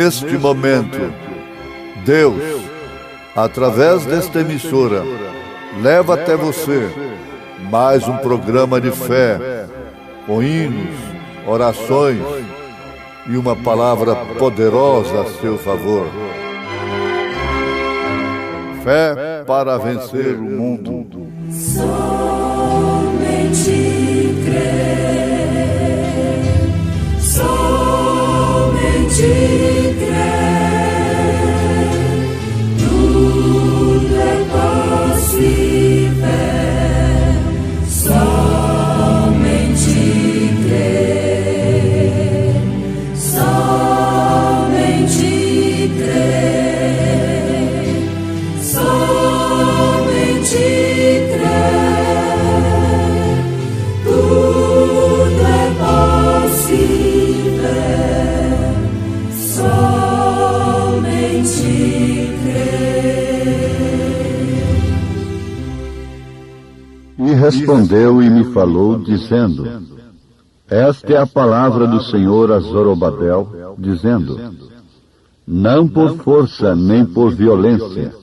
neste momento, Deus, através desta emissora, leva até você mais um programa de fé, com hinos, orações e uma palavra poderosa a seu favor. Fé para vencer o mundo. Somente crer, somente crer, tudo é possível, somente crer, somente crer, somente crer, tudo é possível, somente crer. E respondeu e me falou, dizendo: Esta é a palavra do Senhor a Zorobabel, dizendo: Não por força nem por violência,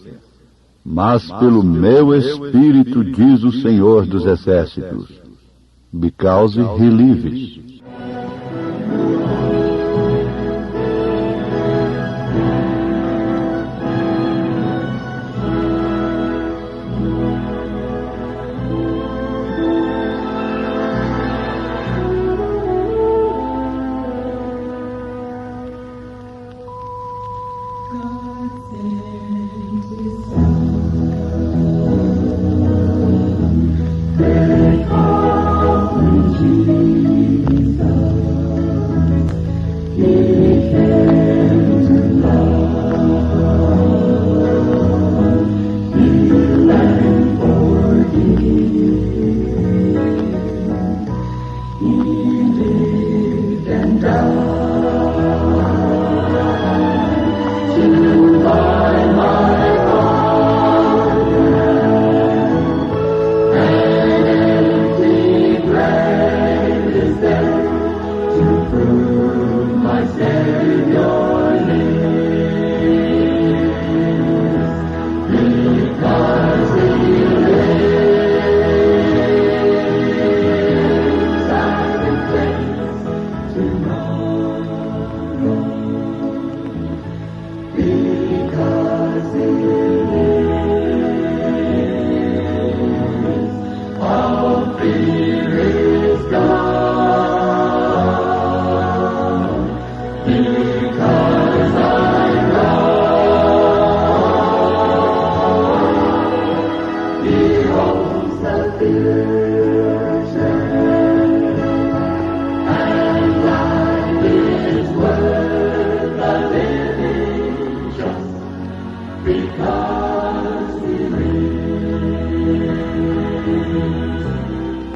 mas pelo meu Espírito, diz o Senhor dos Exércitos. Because he lives.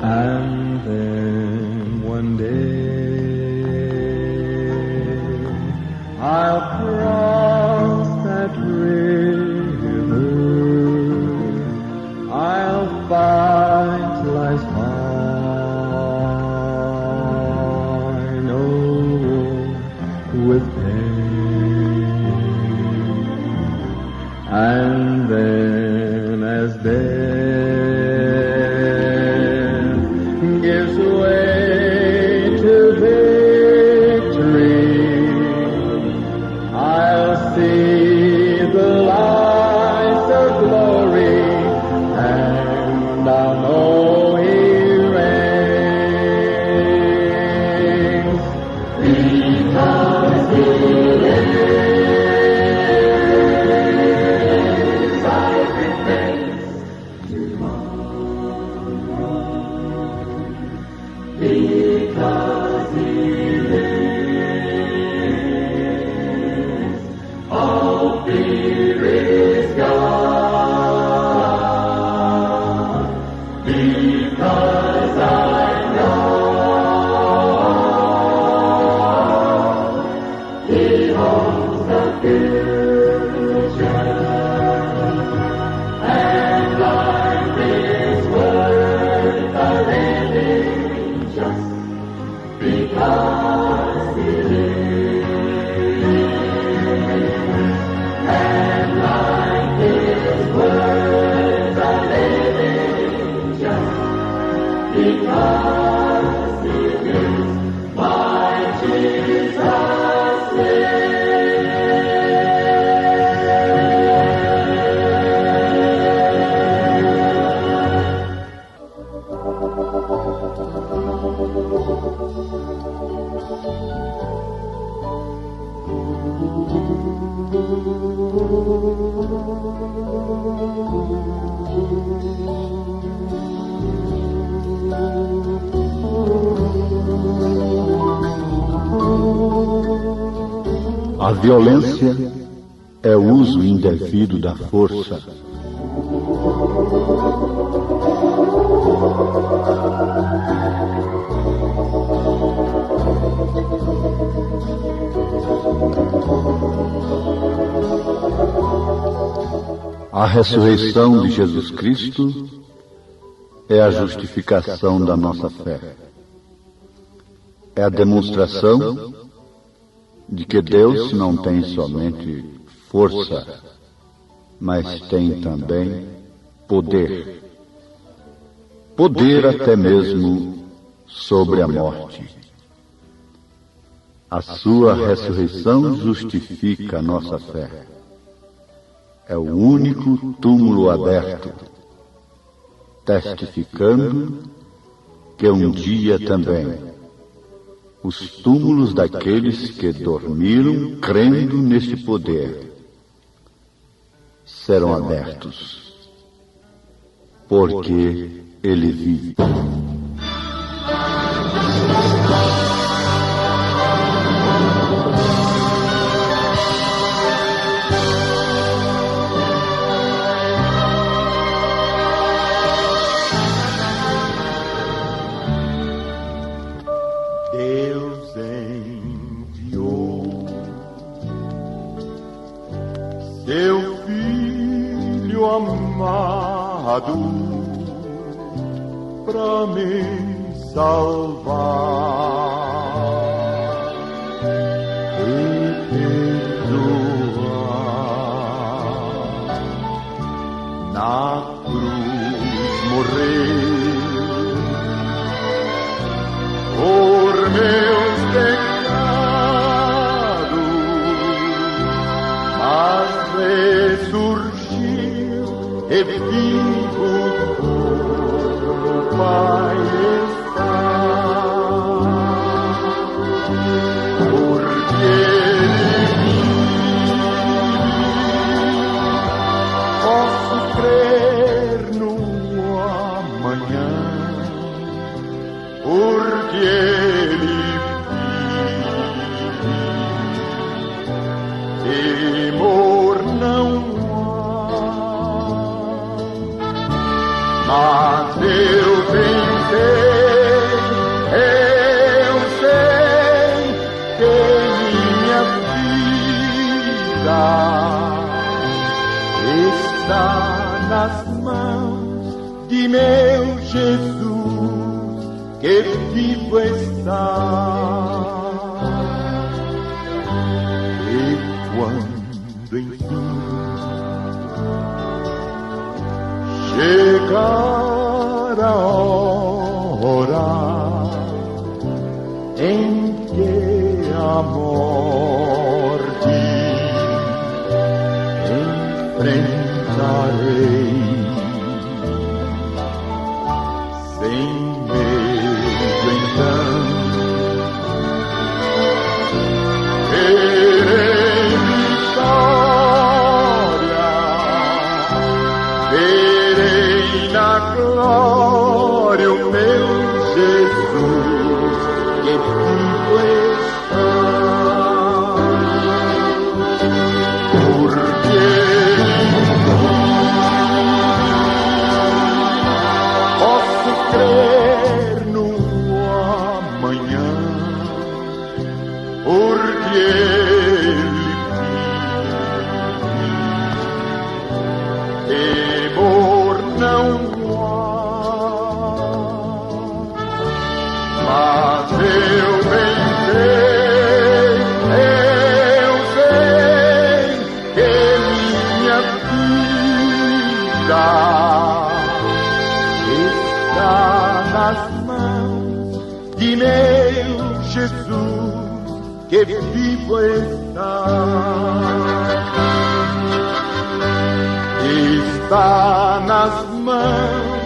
And then one day I'll cross that river, I'll fight life's final with pain, and then as death gives way to victory, I'll see the light of glory, and I'll know He reigns, because He lives. I can face tomorrow, because He lives. All fear is gone, because I know He holds the future, and life is A violência é o uso indevido da força. A ressurreição de Jesus Cristo é a justificação da nossa fé. É a demonstração de que Deus não tem somente força, mas tem também poder. Poder até mesmo sobre a morte. A sua ressurreição justifica a nossa fé. É o único túmulo aberto, testificando que um dia também os túmulos daqueles que dormiram crendo neste poder serão abertos, porque ele vive. Seu filho amado pra me salvar e perdoar. Na cruz morreu por meus pecados, mas ressurgiu e vivo com o Pai está, porque Ele vive. Posso crer no amanhã, porque Ele vive. Temor não há, mas eu pensei, eu sei que minha vida está nas mãos de meu Jesus, que vivo está. E quando enfim chegar a hora em que a morte enfrentarei, sem medo então verei vitória, verei na glória o meu Jesus, que vivo está, porque posso crer no amanhã, porque Ele vive. Temor não há, mas eu pensei, eu sei que minha vida está nas mãos de meu Jesus, que vivo está. Está nas mãos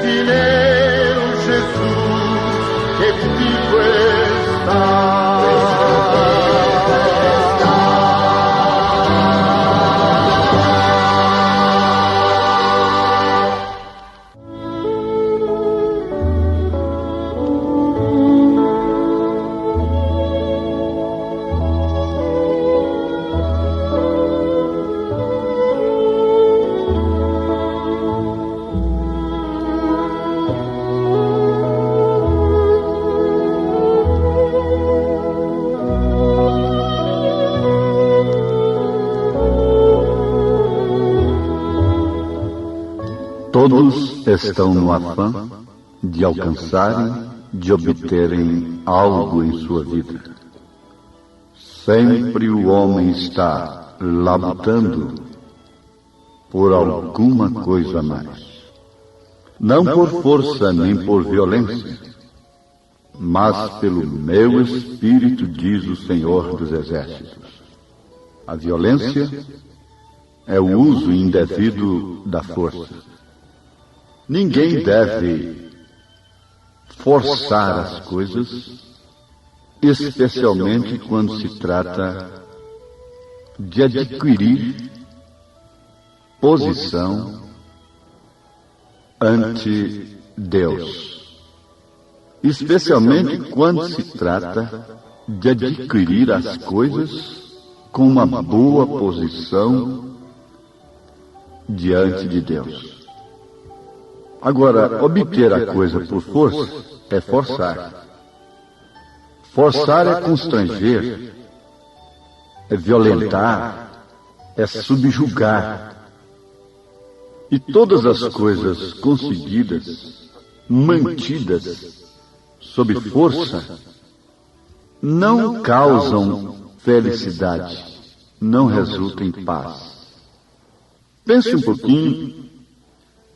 de meu Jesus, que vivo está. Todos estão no afã de alcançarem, de obterem algo em sua vida. Sempre o homem está labutando por alguma coisa a mais. Não por força nem por violência, mas pelo meu espírito, diz o Senhor dos Exércitos. A violência é o uso indevido da força. Ninguém deve forçar as coisas, especialmente quando se trata de adquirir posição ante Deus. Especialmente quando se trata de adquirir as coisas com uma boa posição diante de Deus. Agora, obter a coisa por força é forçar. Forçar é constranger, é violentar, é subjugar. E todas as coisas conseguidas, mantidas sob força, não causam felicidade, não resultam em paz. Pense um pouquinho,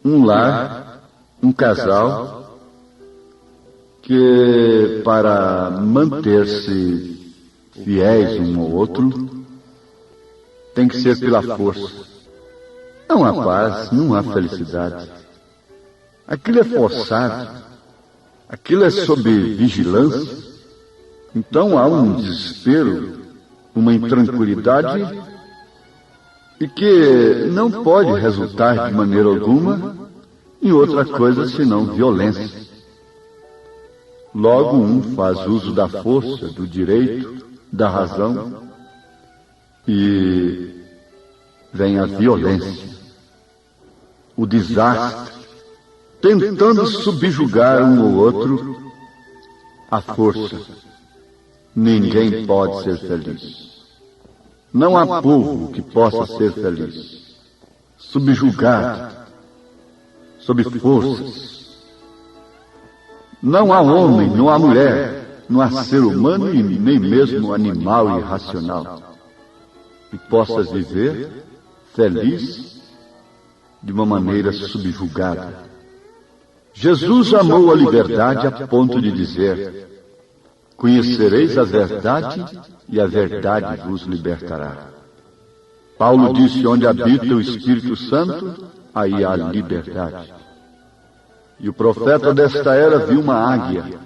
um lar, um casal, que para manter-se fiéis um ao outro, tem que ser pela força. Não há paz, não há felicidade. Aquilo é forçado, aquilo é sob vigilância. Então há um desespero, uma intranquilidade, e que não pode resultar de maneira alguma em outra coisa senão violência. Logo um faz uso da força, do direito, da razão, e vem a violência, o desastre, tentando subjugar um ou outro à força. Ninguém pode ser feliz. Não há povo que possa ser feliz, subjugado, sob forças. Não há homem, não há mulher, não há ser humano e nem mesmo animal irracional que possa viver feliz de uma maneira subjugada. Jesus amou a liberdade a ponto de dizer: conhecereis a verdade e a verdade vos libertará. Paulo disse: onde habita o Espírito Santo, aí há liberdade. E o profeta desta era viu uma águia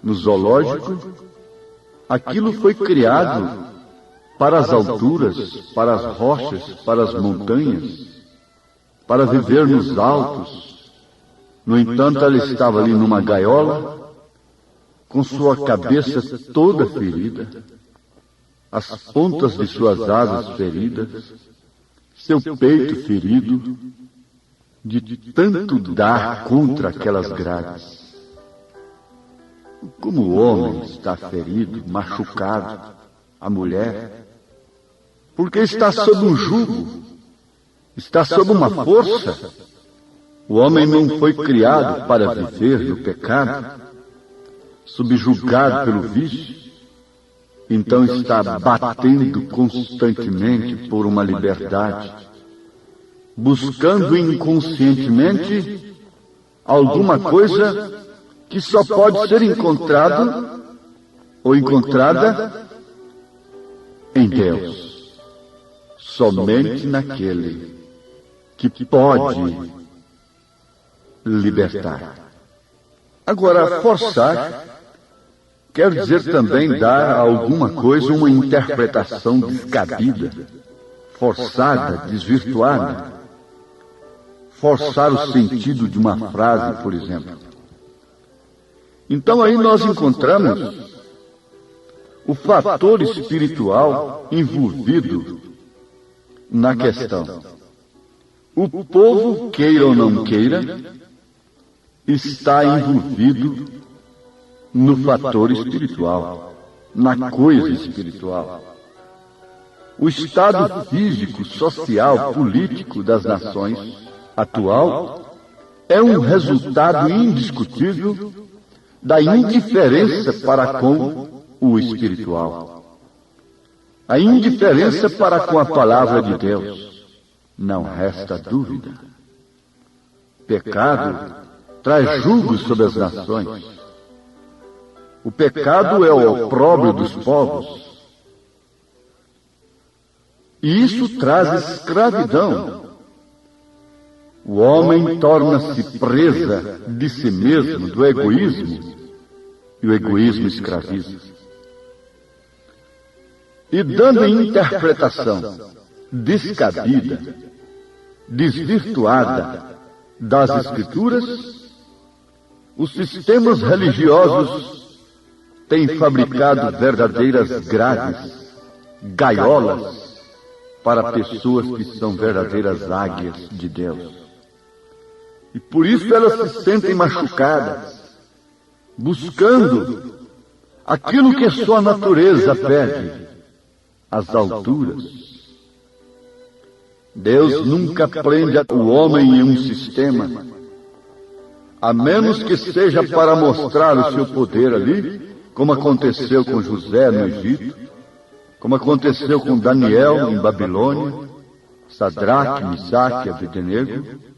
no zoológico. Aquilo foi criado para as alturas, para as rochas, para as montanhas, para viver nos altos. No entanto, ela estava ali numa gaiola, com sua cabeça toda ferida, as pontas de suas asas feridas, seu peito ferido, de tanto dar contra aquelas grades. Como o homem está ferido, machucado, a mulher, porque está sob um jugo, está sob uma força. O homem não foi criado para viver no pecado, subjugado pelo vício, então está batendo constantemente por uma liberdade, buscando inconscientemente alguma coisa que só pode ser encontrado ou encontrada em Deus, somente naquele que pode libertar. Agora, forçar quer dizer também dar a alguma coisa uma interpretação descabida, forçada, desvirtuada. Forçar o sentido de uma frase, por exemplo. Então aí nós encontramos o fator espiritual envolvido na questão. O povo, queira ou não queira, está envolvido no fator espiritual, na coisa espiritual. O estado físico, social, político das nações atual é um resultado indiscutível da indiferença para com o espiritual. A indiferença para com a palavra de Deus. Não resta dúvida. Pecado traz julgo sobre as nações. O pecado é o opróbrio dos povos. E isso traz escravidão. O homem torna-se presa de si mesmo, do egoísmo, e o egoísmo escraviza. E dando interpretação descabida, desvirtuada das Escrituras, os sistemas religiosos têm fabricado verdadeiras grades, gaiolas, para pessoas que são verdadeiras águias de Deus. E por isso elas se sentem machucadas, buscando aquilo que a sua natureza pede, as alturas. Deus nunca prende o homem em um sistema, a menos que seja para mostrar o seu poder ali, como aconteceu com José no Egito, como aconteceu com Daniel em Babilônia, Sadraque, Misaque e Abednego.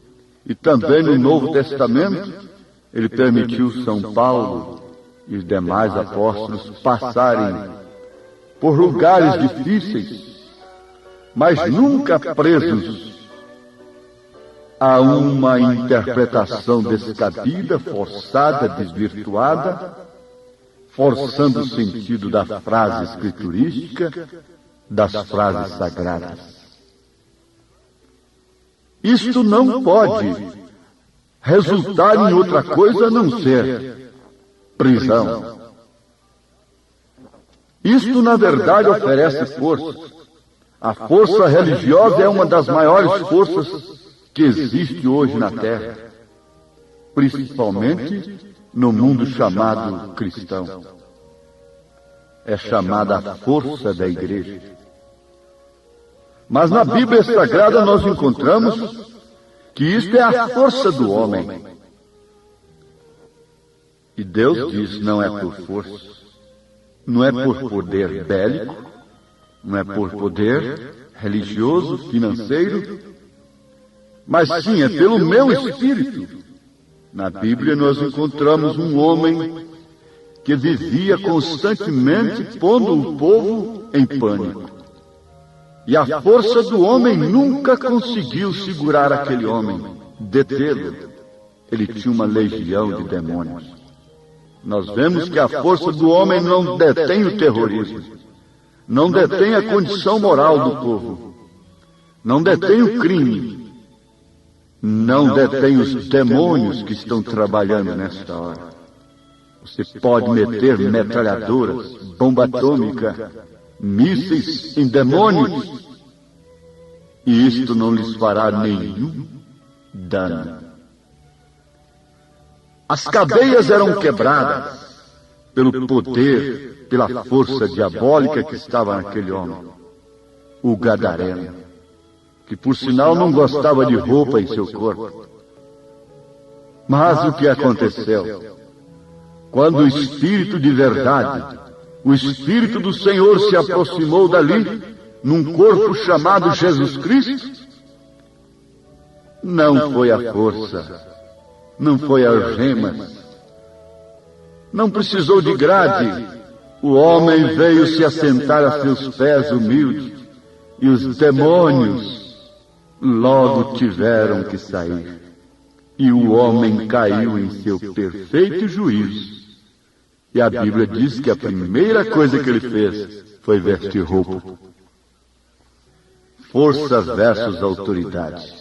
E também no Novo Testamento, ele permitiu São Paulo e os demais apóstolos passarem por lugares difíceis, mas nunca presos a uma interpretação descabida, forçada, desvirtuada, forçando o sentido da frase escriturística, das frases sagradas. Isto não pode resultar em outra coisa a não ser prisão. Isto, na verdade, oferece força. A força religiosa é uma das maiores forças que existe hoje na Terra, principalmente no mundo chamado cristão. É chamada a força da igreja. Mas na Bíblia Sagrada nós encontramos que isto é a força do homem. E Deus diz, não é por força, não é por poder bélico, não é por poder religioso, financeiro, mas sim é pelo meu espírito. Na Bíblia nós encontramos um homem que vivia constantemente pondo o povo em pânico. E a força do homem nunca conseguiu segurar aquele homem, detê-lo. Ele tinha uma legião de demônios. Nós vemos que a força do homem não detém o terrorismo, não detém a condição moral do povo, não detém o crime, não detém os demônios que estão trabalhando nesta hora. Você pode meter metralhadoras, bomba atômica, mísseis em demônios, e isto não lhes fará nenhum dano. As cadeias eram quebradas pelo poder, pela força diabólica que estava naquele homem, o gadareno, que por sinal não gostava de roupa em seu corpo. Mas o que aconteceu? Quando o Espírito de verdade, o Espírito do Senhor se aproximou dali, num corpo chamado Jesus Cristo, não foi a força, não foi as gemas, não precisou de grade. O homem veio se assentar a seus pés humilde, e os demônios logo tiveram que sair. E o homem caiu em seu perfeito juízo. E a Bíblia diz que a primeira coisa que ele fez foi vestir roupa. Força versus autoridade.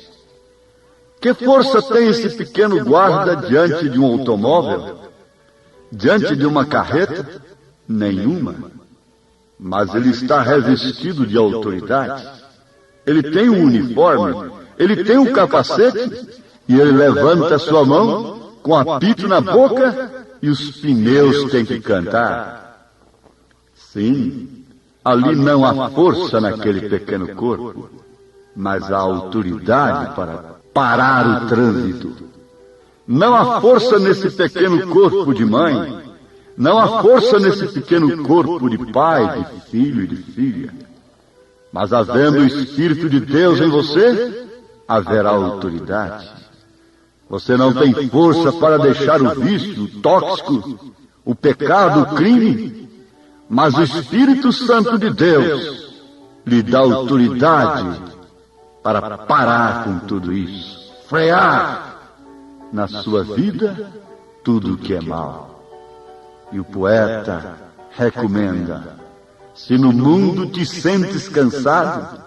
Que força tem esse pequeno guarda diante de um automóvel? Diante de uma carreta? Nenhuma. Mas ele está revestido de autoridade. Ele tem um uniforme, ele tem um capacete, e ele levanta sua mão com apito na boca e os pneus têm que cantar. Sim, ali não há força naquele pequeno corpo, mas há autoridade para parar o trânsito. Não há força nesse pequeno corpo de mãe. Não há força nesse pequeno corpo de pai, de filho e de filha. Mas havendo o Espírito de Deus em você, haverá autoridade. Você não tem força para deixar o vício, o tóxico, o pecado, o crime, mas o Espírito Santo de Deus lhe dá autoridade para parar com tudo isso, frear na sua vida tudo o que é mal. E o poeta recomenda: se no mundo te sentes cansado,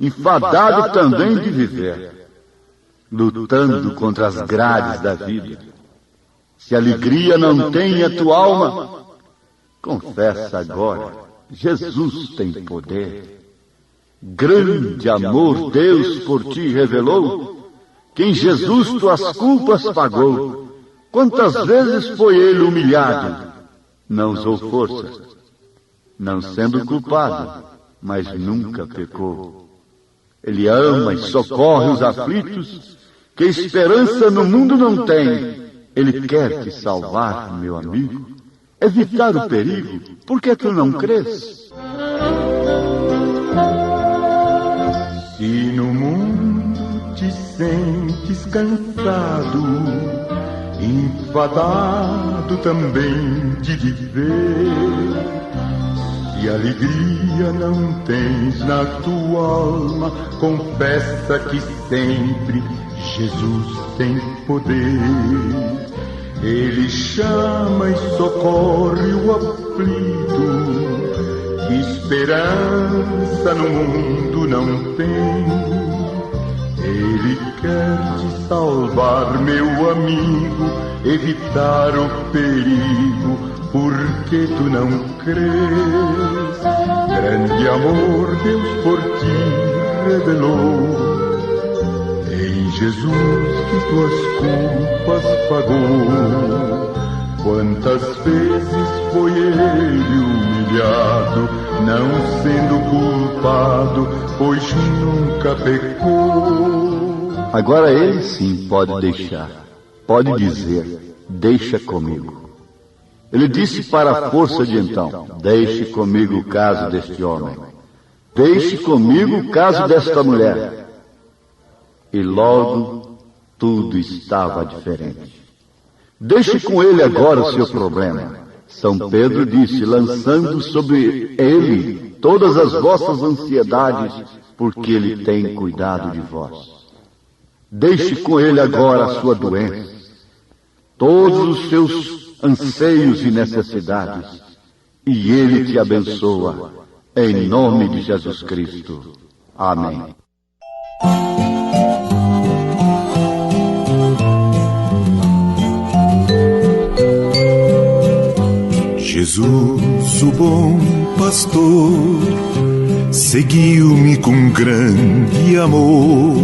enfadado também de viver, lutando contra as grades da vida, se alegria não tem a tua alma, confessa agora, Jesus tem poder. Grande amor Deus por ti revelou, que em Jesus tuas culpas pagou. Quantas vezes foi ele humilhado, não usou força, não sendo culpado, mas nunca pecou. Ele ama e socorre os aflitos, que esperança no mundo não tem. Ele quer te salvar, meu amigo, evitar o perigo. Por que tu não crês? Se no mundo te sentes cansado, enfadado também de viver, se alegria não tens na tua alma, confessa que sempre Jesus tem poder. Ele chama e socorre o aflito, esperança no mundo não tem. Ele quer te salvar, meu amigo, evitar o perigo, porque tu não crês. Grande amor Deus por ti revelou, em Jesus que tuas culpas pagou. Quantas vezes foi ele humilhado, não sendo culpado, pois nunca pecou. Agora ele sim pode deixar, pode dizer: deixa comigo. Ele disse para a força de então: deixe comigo o caso deste homem, deixe comigo o caso desta mulher. E logo tudo estava diferente. Deixe com ele agora o seu problema. São Pedro disse, lançando sobre ele todas as vossas ansiedades, porque ele tem cuidado de vós. Deixe com ele agora a sua doença, todos os seus anseios e necessidades, e ele te abençoa, em nome de Jesus Cristo. Amém. Jesus, o bom pastor, seguiu-me com grande amor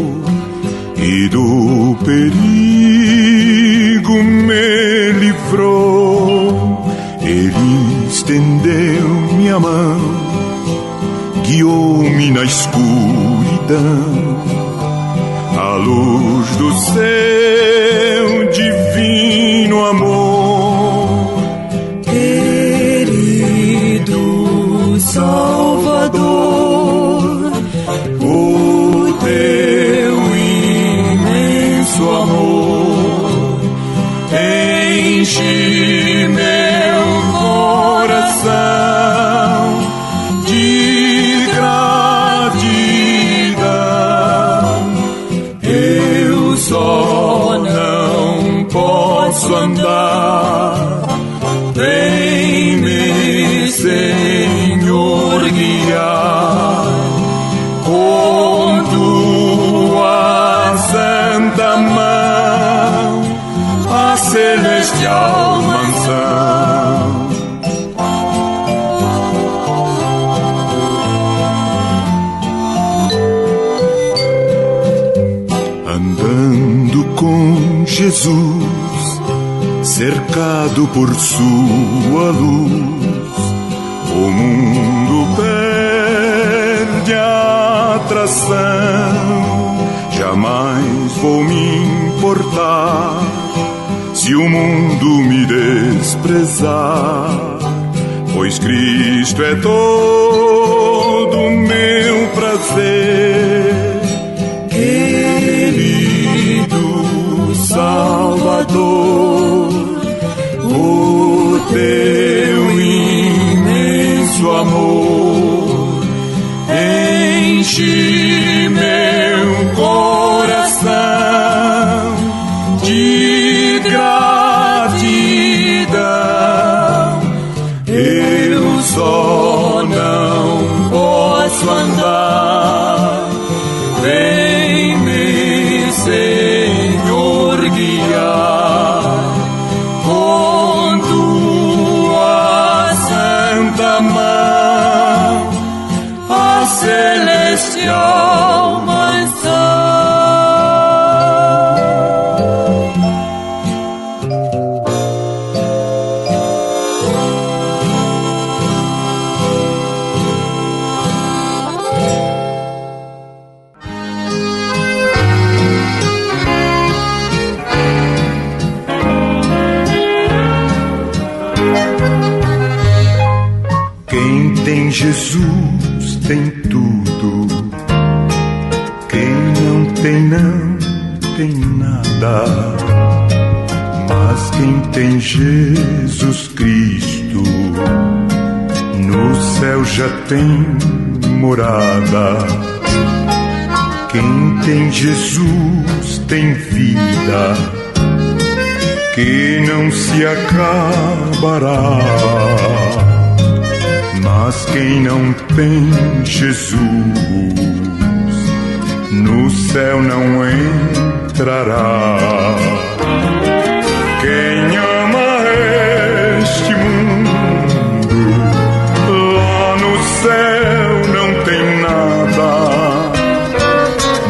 e do perigo me livrou. Ele estendeu-me a mão, guiou-me na escuridão, à luz do seu divino amor. Salvador, o teu imenso amor enche meu coração de gratidão. Eu só não posso andar, vem-me Senhor guiar com tua santa mão a celestial mansão. Andando com Jesus, cercado por sua luz, o mundo perde a atração. Jamais vou me importar se o mundo me desprezar, pois Cristo é todo meu prazer. Querido Salvador, o teu imenso amor enche meu coração de gratidão. Eu só não posso andar, vem-me, Senhor, guiar com tua santa mão a celestial mansão. Quem tem Jesus tem tudo, quem não tem nada. Mas quem tem Jesus Cristo, no céu já tem morada. Quem tem Jesus tem vida, que não se acabará. Mas quem não tem Jesus, no céu não entrará. Quem ama este mundo, lá no céu não tem nada.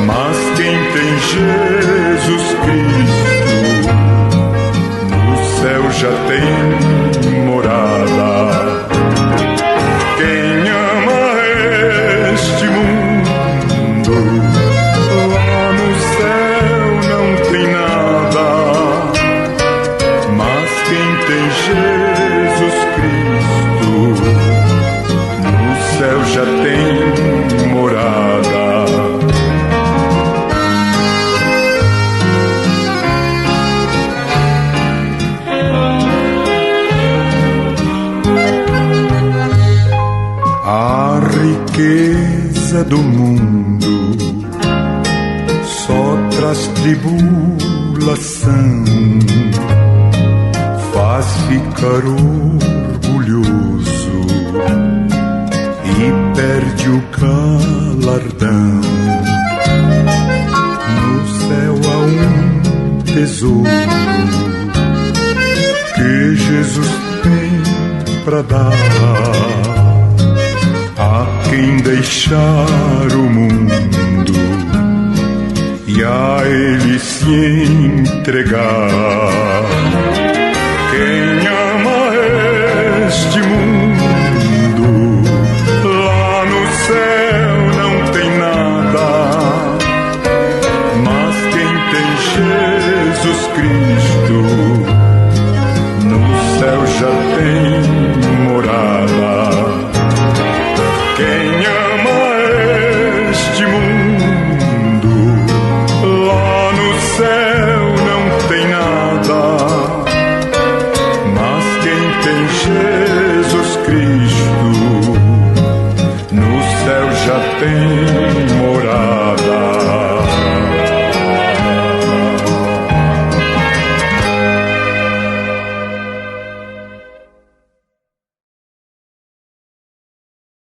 Mas quem tem Jesus Cristo, no céu já tem morada. Quem ama este mundo, lá no céu não tem nada. Mas quem tem Jesus Cristo, no céu já tem morada. A riqueza do mundo só traz tribulação, faz ficar orgulhoso e perde o galardão. No céu há um tesouro que Jesus tem pra dar a quem deixar o mundo e a ele se entregar. Quem ama este mundo, lá no céu não tem nada. Mas quem tem Jesus Cristo, no céu já tem morada. Quem ama este mundo, lá no céu não tem nada. Mas quem tem Jesus Cristo, no céu já tem morada.